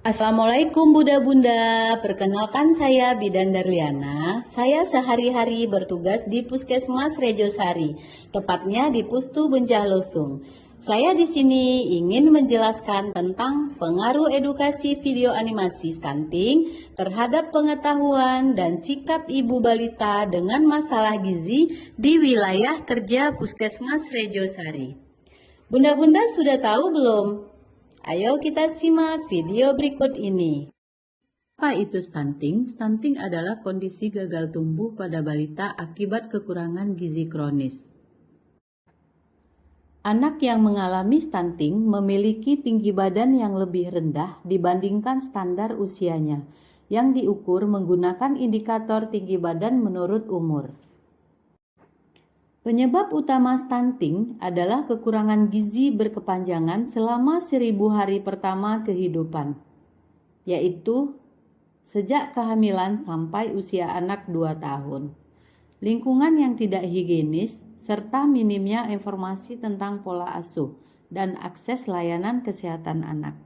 Assalamualaikum Bunda-Bunda, perkenalkan saya Bidan Darliana. Saya sehari-hari bertugas di Puskesmas Rejosari, tepatnya di Pustu Bencah Losung. Saya di sini ingin menjelaskan tentang pengaruh edukasi video animasi stunting terhadap pengetahuan dan sikap ibu balita dengan masalah gizi di wilayah kerja Puskesmas Rejosari. Bunda-bunda sudah tahu belum? Ayo kita simak video berikut ini. Apa itu stunting? Stunting adalah kondisi gagal tumbuh pada balita akibat kekurangan gizi kronis. Anak yang mengalami stunting memiliki tinggi badan yang lebih rendah dibandingkan standar usianya, yang diukur menggunakan indikator tinggi badan menurut umur. Penyebab utama stunting adalah kekurangan gizi berkepanjangan selama 1000 hari pertama kehidupan, yaitu sejak kehamilan sampai usia anak 2 tahun. Lingkungan yang tidak higienis, serta minimnya informasi tentang pola asuh dan akses layanan kesehatan anak.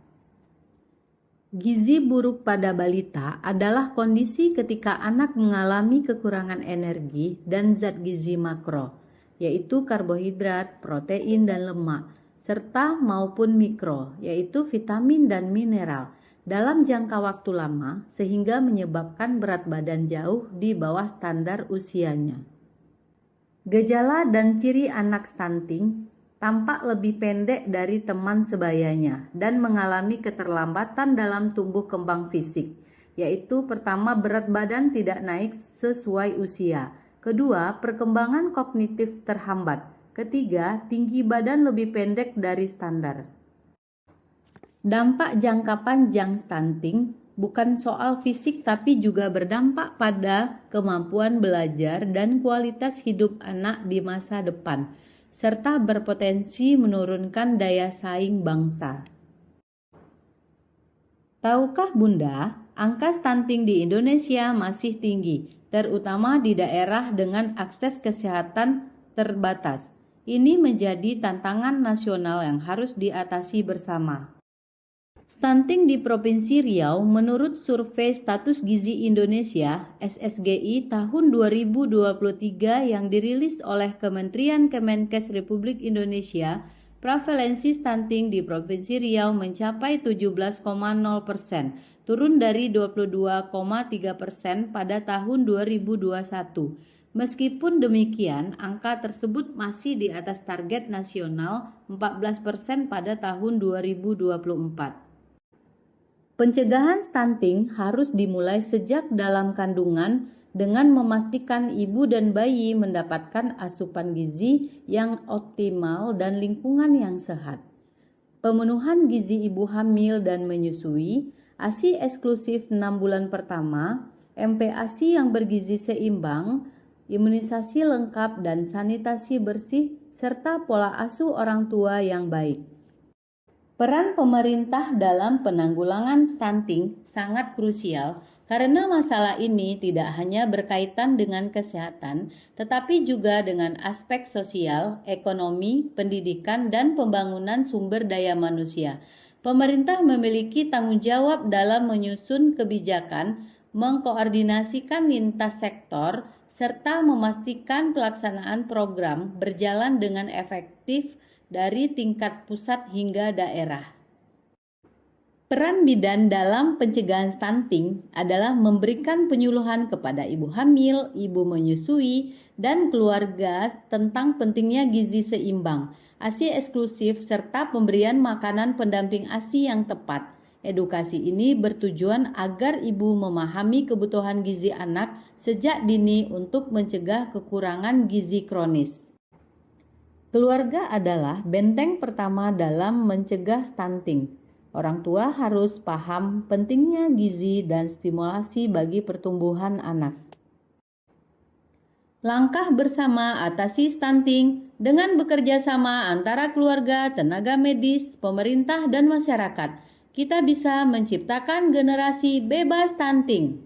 Gizi buruk pada balita adalah kondisi ketika anak mengalami kekurangan energi dan zat gizi makro, yaitu karbohidrat, protein, dan lemak, serta maupun mikro, yaitu vitamin dan mineral, dalam jangka waktu lama sehingga menyebabkan berat badan jauh di bawah standar usianya. Gejala dan ciri anak stunting tampak lebih pendek dari teman sebayanya dan mengalami keterlambatan dalam tumbuh kembang fisik, yaitu pertama, berat badan tidak naik sesuai usia. Kedua, perkembangan kognitif terhambat. Ketiga, tinggi badan lebih pendek dari standar. Dampak jangka panjang stunting bukan soal fisik tapi juga berdampak pada kemampuan belajar dan kualitas hidup anak di masa depan, serta berpotensi menurunkan daya saing bangsa. Tahukah Bunda, angka stunting di Indonesia masih tinggi, terutama di daerah dengan akses kesehatan terbatas. Ini menjadi tantangan nasional yang harus diatasi bersama. Stunting di Provinsi Riau menurut Survei Status Gizi Indonesia (SSGI) tahun 2023 yang dirilis oleh Kementerian Kemenkes Republik Indonesia, prevalensi stunting di Provinsi Riau mencapai 17,0%, turun dari 22,3% pada tahun 2021. Meskipun demikian, angka tersebut masih di atas target nasional 14% pada tahun 2024. Pencegahan stunting harus dimulai sejak dalam kandungan dengan memastikan ibu dan bayi mendapatkan asupan gizi yang optimal dan lingkungan yang sehat. Pemenuhan gizi ibu hamil dan menyusui, ASI eksklusif 6 bulan pertama, MPASI yang bergizi seimbang, imunisasi lengkap dan sanitasi bersih, serta pola asuh orang tua yang baik. Peran pemerintah dalam penanggulangan stunting sangat krusial karena masalah ini tidak hanya berkaitan dengan kesehatan, tetapi juga dengan aspek sosial, ekonomi, pendidikan, dan pembangunan sumber daya manusia. Pemerintah memiliki tanggung jawab dalam menyusun kebijakan, mengkoordinasikan lintas sektor, serta memastikan pelaksanaan program berjalan dengan efektif dari tingkat pusat hingga daerah. Peran bidan dalam pencegahan stunting adalah memberikan penyuluhan kepada ibu hamil, ibu menyusui, dan keluarga tentang pentingnya gizi seimbang, ASI eksklusif, serta pemberian makanan pendamping ASI yang tepat. Edukasi ini bertujuan agar ibu memahami kebutuhan gizi anak sejak dini untuk mencegah kekurangan gizi kronis. Keluarga adalah benteng pertama dalam mencegah stunting. Orang tua harus paham pentingnya gizi dan stimulasi bagi pertumbuhan anak. Langkah bersama atasi stunting dengan bekerja sama antara keluarga, tenaga medis, pemerintah, dan masyarakat. Kita bisa menciptakan generasi bebas stunting.